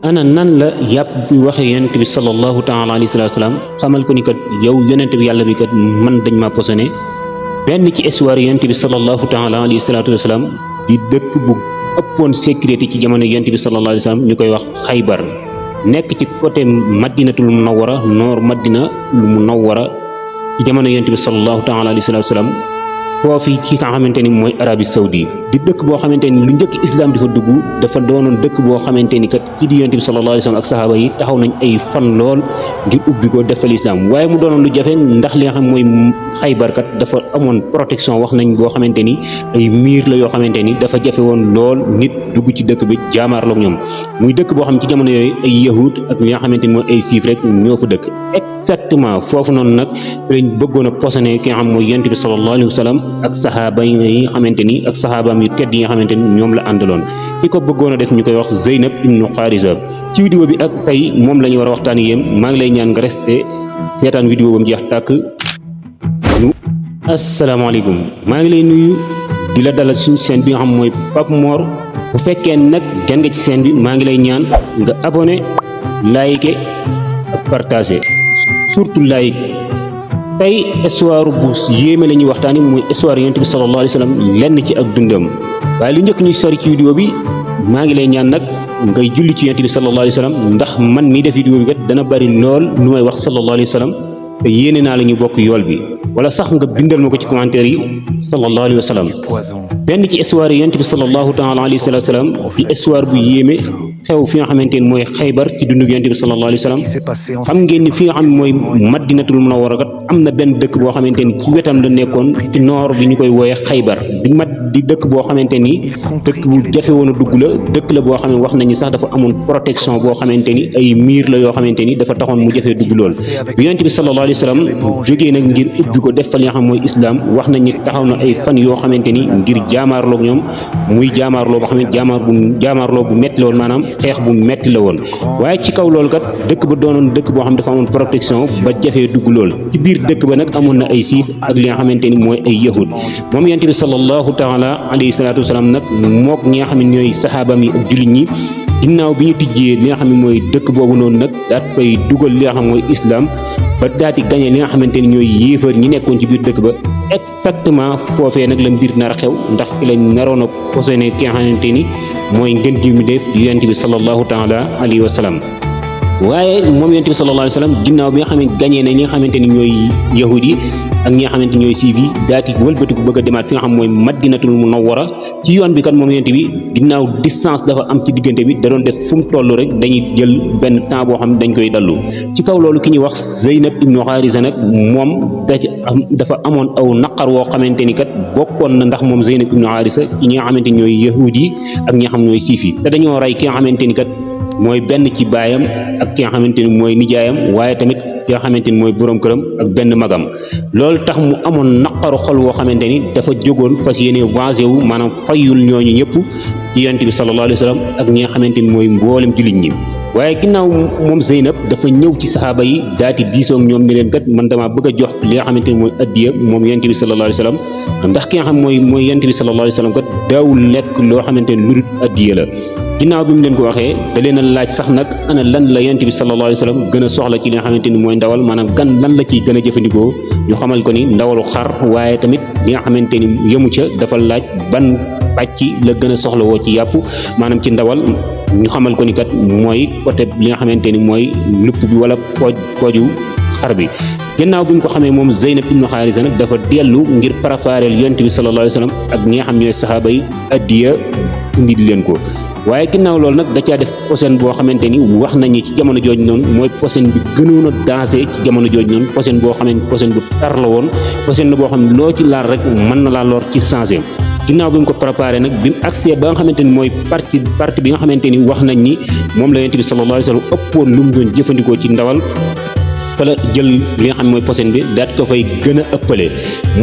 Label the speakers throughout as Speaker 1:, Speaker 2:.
Speaker 1: ana nan la yàpp bi waxee yonent bi sallallahu taala alayhi wa sallam xamal ko ni kat yow yonent bi yàlla bi kat man dañ ma posone benn ci histoire yonent bi sallallahu taala alayhi wa sallam di dëkk bu ëppoon sécurité ci jamono yonent bi sallallahu alayhi wa sallam ñu koy wax Xaybar nekk ci côté madinatul munawwara noor madina lu munawwara ci jamono yonent bi sallallahu taala alayhi wa sallam foofu ci nga xamante ni mooy Arabie Saoudi di dëkk boo xamante ni lu njëkk islam di fa dugg dafa doonoon dëkk boo xamante ni kat kii di yonent bi sallallahu alayhi wa sallam ak sahaaba yi taxaw nañ ay fan lool ngir ubbi ko defal islam waaye mu doonoon lu jafe ndax li nga xam mooy Xaybar kat dafa amoon protection wax nañ boo xamante ni ay miir la yoo xamante ni dafa jafe woon lool nit dugg ci dëkk bi jaamaarloog ñoom muy dëkk boo xam ci jamono yooyu ay yahud ak li nga xamante ni mooy ay siif rek ñoo fa dëkk exactement foofu noonu nag lañ bëggoon a posone ki nga xam mooy yonent bi sallallahu alayhi wa sallam ak saxaaba yi nga xamante ni ak saxaabaam yu tedd yi nga xamante ni ñoom la àndaloon ki ko bëggoon a def ñu koy wax Zeynab ibnu Xaarisa ci vidéo bi ak tey moom la ñu war a waxtaan yéen maa ngi lay ñaan nga resté seetaan vidéo ba mu jeex tàkk ñu asalaamaaleykum maa ngi lay nuyu di la dalal suñu chaîne bi nga xam mooy Pape Mor bu fekkee nag gan nga ci chaîne bi maa ngi lay ñaan nga abonné like ak partagé surtout like tey histoire bu yéeme la ñuy waxtaani muy histoire yonent bi sallallahu alayhi wa sallam lenn ci ak dundam waaye lu njëkk ñuy sori ci vidéo bi maa ngi lay ñaan nag ngay julli ci yonent bi sallallahu alayhi wa sallam ndax man mii def vidéo bi kat dana bari lool lu may wax sallallahu alayhi wa sallam te yéene naa la ñu bokk yool bi wala sax nga bindal ma ko ci commentaire yi sallallahu alayhi wa sallam benn ci histoire yi yonent bi sallallahu taala alayhi wa sallam di histoire bu yéeme xew fi nga xamante ni mooy Xaybar ci dundu yonent bi sallallahu alayhi wa sallam xam ngeen ni fi nga xam mooy madinatul munawwara kat am na benn dëkk boo xamante ni ci wetam la nekkoon ci noor bi ñu koy wooyee Xaybar di dëkk boo xamante ni dëkk bu jafe woon a dugg la dëkk la boo xam ne wax nañu sax dafa amoon protection boo xamante ni ay miir la yoo xamante ni dafa taxoon mu jafee dugg lool bi yonent bi sallallahu alayhi wa sallam jógee nag ngir ubbi ko def fa li nga xam mooy islam wax nañ ni taxaw na ay fan yoo xamante ni ngir jaamaarloog ñoom muy jaamaarloo boo xam ne jaamaarloo bu metti la woon maanaam xeex bu metti la woon waaye ci kaw loolu kat dëkk ba doonoon dëkk boo xam dafa amoon protection ba jafee dugg lool ci biir dëkk ba nag amoon na ay siif ak li nga xamante ni mooy ay yahud moom yonent bi sallallahu taala alayhi salaatu wasalaam nag mook ñi nga xam ne ñooy saxaabaam yi ak jullit ñi ginnaaw bi ñu tijjee li nga xam ne mooy dëkk boobu noonu nag daat fay dugal li nga xam mooy islam ba daati gañe li nga xamante ni ñooy yéefar ñi nekkoon ci biir dëkk ba exactement foofee nag la mbir nar a xew ndax ki lañ naroon a posone ki nga xamante ni mooy ngën ji mi def yonent bi sallallahu taala alayhi wa sallam waaye moom yonent bi sallallahu alayhi wa sallam ginnaaw bi nga xam ne gañee na ñi nga xamante ni ñooy yahud yi ak ñi nga xamante ñooy siif yi daati wëlbatiku bëgg a demaat fi nga xam mooy madinatul munawwara ci yoon bi kat moom yonent bi ginnaaw distance dafa am ci diggante bi da doon def fu mu toll rek dañuy jël benn temps boo xam ne dañ koy dallu ci kaw loolu ki ñuy wax Zeynab ibnu Xaarisa nag moom dafa amoon aw naqar woo xamante ni kat bokkoon na ndax moom Zeynab ibnu Xaarisa ci ñi nga xamante ni ñooy yahud yi ak ñi nga xam ñooy siif yi te dañoo rey ki nga xamante ni kat mooy benn ci baayam ak ki nga xamante ni mooy nijaayam waaye tamit ki nga xamante ni mooy borom këram ak benn magam loolu tax mu amoon naqaru xol woo xamante ni dafa jógoon fas yéene vengé wu maanaam fayul ñooñu ñëpp ci yonent bi sallallahu alayhi wa sallam ak ñi nga xamante ni mooy mboolem jullit ñi waaye ginnaaw moom Zeynab dafa ñëw ci saxaaba yi daati diisoog ñoom ni leen kat man dama bëgg a jox li nga xamante ni mooy addiya moom yonent bi sallallahu alayhi wa sallam ndax ki nga xam mooy yonent bi sallallahu alayhi wa sallam kat daawul lekk loo xamante ni lu dul addiya la ginnaaw bi mu leen ko waxee da leen a laaj sax nag ana lan la yonent bi sallallahu alayhi wa sallam gën a soxla ci li nga xamante ni mooy ndawal maanaam lan la ciy gën a jëfandikoo ñu xamal ko ni ndawalu xar waaye tamit li nga xamante ni yemu ca dafa laaj ban pàcc la gën a soxla woo ci yàpp maanaam ci ndawal ñu xamal ko ni kat mooy côté li nga xamante ni mooy lupp bi wala pooju xar bi gannaaw bi ñu ko xamee moom Zeynab ibnu Xaarisa nag dafa dellu ngir préparer yonent bi sallallahu alayhi wa sallam ak ñi nga xam ñooy saxaaba yi addiya indi leen ko waaye ginnaaw loolu nag da caa def posen boo xamante ni wax nañu ci jamono jooju noonu mooy posen bi gënoon a dansé ci jamono jooju noonu posen boo xamante posen bu tar la woon posen la boo xam loo ci laal rek mën na laa lor ci changé ginnaaw bi mu ko préparé nag bi mu accès ba nga xamante ni mooy partie bi nga xamante ni wax nañ ni moom la yonent bi sallallahu alayhi wa sallam ëppoon lu mu doon jëfandikoo ci ndawal fa la jël li nga xam mooy posen bi daat ko fay gën a ëppale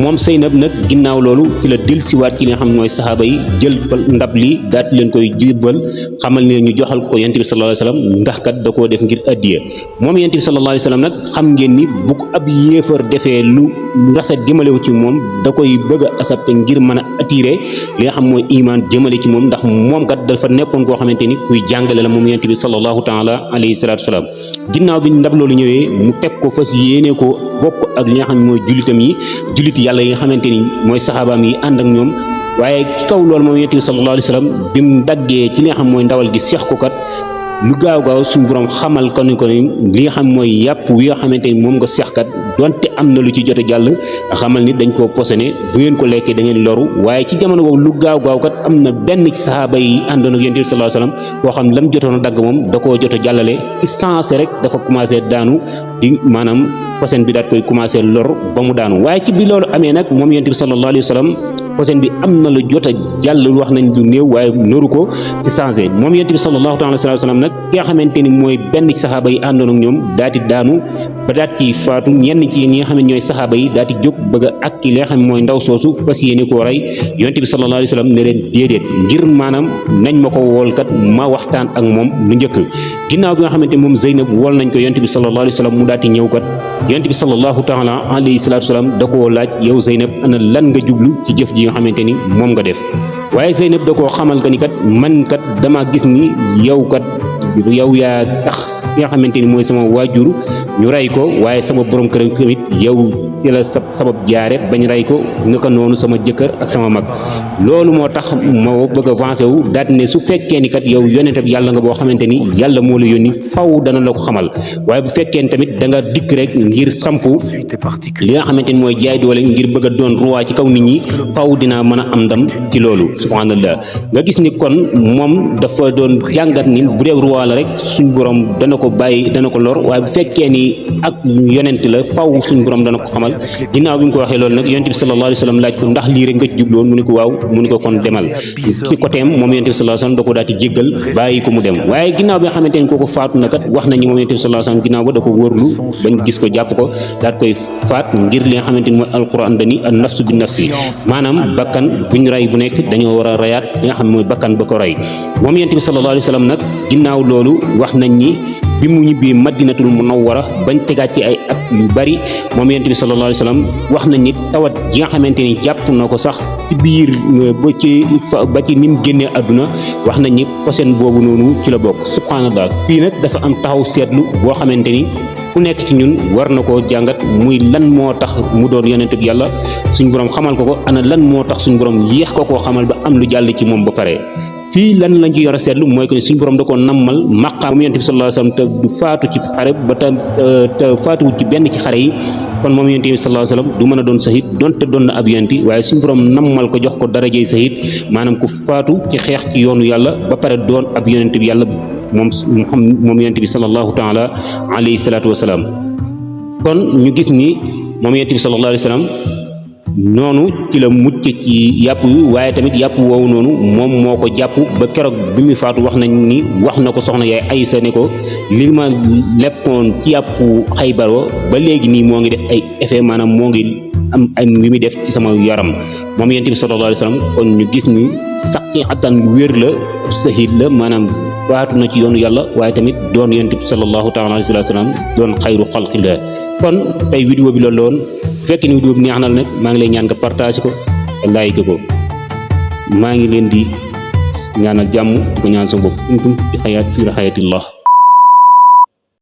Speaker 1: moom Zeynab nag ginnaaw loolu ci la del siwaat ci li nga xam mooy saxaaba yi jël ndab li daat leen koy jébbal xamal ne ñu joxal ko yonent bi sallallahu alayhi wasallam ndax kat da koo def ngir addiya moom yonent bi sallallahu alayhi wasallam nag xam ngeen ni bu ko ab yéefar defee lu rafet jëmalewu ci moom da koy bëgg a accepter ngir mën a attirer li nga xam mooy iman jëmale ci moom ndax moom kat dafa nekkoon koo xamante ni kuy jàngale la moom yonent bi sallallahu taala alayhi salatu wasalaam ginnaaw bi ndab loolu ñëwee mu teg ko fas yéene ko bokk ak li nga xam ne mooy jullitam yi jullit yàlla yi nga xamante ni mooy saxaabaam yi ànd ak ñoom waaye ci kaw loolu moom yonent bi sallallahu alayhi wasallam bi mu daggee ci li nga xam mooy ndawal gi seex ko kat lu gaaw suñu borom xamal ko ni li nga xam mooy yàpp wi nga xamante ni moom nga seexkat donte am na lu ci jot a jàll xamal ni dañ koo posone bu ngeen ko lekkee da ngeen loru waaye ci jamono boobu lu gaaw kat am na benn ci saxaaba yi àndoon ak yonent bi sallallahu alayhi wasallam boo xam lam jotoon a dagg moom da koo jot a jàllale ci sensé rek dafa commencé daanu di maanaam posen bi daat koy commencé lor ba mu daanu waaye ci bi loolu amee nag moom yonent bi sallallahu alayhi wasallam posen bi am na lu jot a jàll wax nañ lu néew waaye noru ko ci changé moom yonent bi sallallahu alayhi wasallam nag ki nga xamante ni mooy benn ci saxaaba yi àndoon ak ñoom daati daanu ba daat ci faatu ñenn ci ñi nga xam ne ñooy saxaaba yi daati jóg bëgg a ak ki li nga xam ne mooy ndaw soosu fas yéene koo rey yonent bi sallallahu alayhi wasallam ne leen déedéet ngir maanaam nañ ma ko wool kat ma waxtaan ak moom lu njëkk ginnaaw bi nga xamante moom Zeynab wol nañ ko yonent bi sallallahu alayhi wasallam mu daati ñëw kat yonent bi sallallahu taala alayhi salatu wasallam da koo laaj yow Zeynab ana lan nga jublu ci jëf ji nga xamante ni moom nga def waaye Zeynab da koo xamal ka ni kat man kat dama gis ni yow yaa tax ki nga xamante ni mooy sama waajur ñu rey ko waaye sama borom kër tamit yow ci la sabab jaare bañ rey ko naka noonu sama jëkkër ak sama mag loolu moo tax ma bëgg a avancé wu daal ne su fekkee ni kat yow yonent bi yàlla nga boo xamante ni yàlla moo la yónni faw dana la ko xamal waaye bu fekkee ni tamit da nga dikk rek ngir sampu li nga xamante ni mooy jaay doole ngir bëgg a doon roi ci kaw nit ñi faw dinaa mën a am ndam ci loolu subhanallah nga gis ni kon moom dafa doon jàngat ni bu dee roi la rek suñ borom dana ko bàyyi dana ko lor waaye bu fekkee ni ak yonent la faw suñ borom dana ko xamal ginnaaw bi mu ko waxee loolu nag yonent bi sallallahu alayhi wasallam laaj ko ndax lii rek nga ci jubloon mu ne ko waaw mu ne ko kon demal ci côté am moom yonent bi sallallahu alayhi wasallam da ko daal di jéggal bàyyi ko mu dem waaye ginnaaw bi nga xamante ni kooku faatu na kat wax nañu moom yonent bi sallallahu alayhi wasallam ginnaaw ba da ko wóorlu bañ gis ko jàpp ko daal koy faat ngir li nga xamante ni mooy alquran dani an nafsu bin nafsi maanaam bakkan buñ rey bu nekk dañoo war a reyaat li nga xam ne mooy bakkan ba ko rey moom yonent bi sallallahu alayhi wasallam nag ginnaaw loolu wax nañ ni bi mu ñibbee madinatul munawwara bañ tegaat ci ay at yu bari moom yonent bi sallallahu alayhi wasallam wax nañ ni tawat ji nga xamante ni jàpp na ko sax ci biir ba ci ni mu génnee àdduna wax nañ ni posen boobu noonu ci la bokk subhanallah fii nag dafa am taxaw seetlu boo xamante ni ku nekk ci ñun war na koo jàngat muy lan moo tax mu doon yonent bi yàlla suñ borom xamal ko ana lan moo tax suñ borom yéex ko koo xamal ba am lu jàll ci moom ba pare fii lan lañ ci yor a seetlu mooy que ne suñu borom da ko nammal maqaam yonent bi sallallahu alayhi wasallam te du faatu ci xare ba te faatuwut ci benn ci xare yi kon moom yonent bi sallallahu alayhi wasallam du mën a doon sahid donte doon na ab yonent waaye suñu borom nammal ko jox ko darajey sahid maanaam ku faatu ci xeex ci yoonu yàlla ba pare doon ab yonent bi yàlla moom yonent bi sallallahu taala alayhi salaatu wasalaam kon ñu gis ni moom yonent bi sallallahu alayhi wasallam noonu ci la mucc ci yàpp wi waaye tamit yàpp woowu noonu moom moo ko jàpp ba keroog bi muy faatu wax nañ ni wax na ko soxna yaay Aysa ne ko li ma lekkoon ci yàpp Xaybar ba léegi nii moo ngi def ay effet maanaam moo ngi am ay li muy def ci sama yaram moom yonent bi sallallahu alayhi wasallam kon ñu gis ni saqiatan wér la sahid la maanaam faatu na ci yoonu yàlla waaye tamit doon yonent bi sallallahu taala alayhi wasallam doon xayru xalqillah kon tey vidéo bi loolu la woon bu fekkee ni vidéo bi neex na la nag maa ngi lay ñaan nga partage ko like ko maa ngi leen di ñaanal jàmm di ko ñaan sa bopp fi xayaat fi xayatillah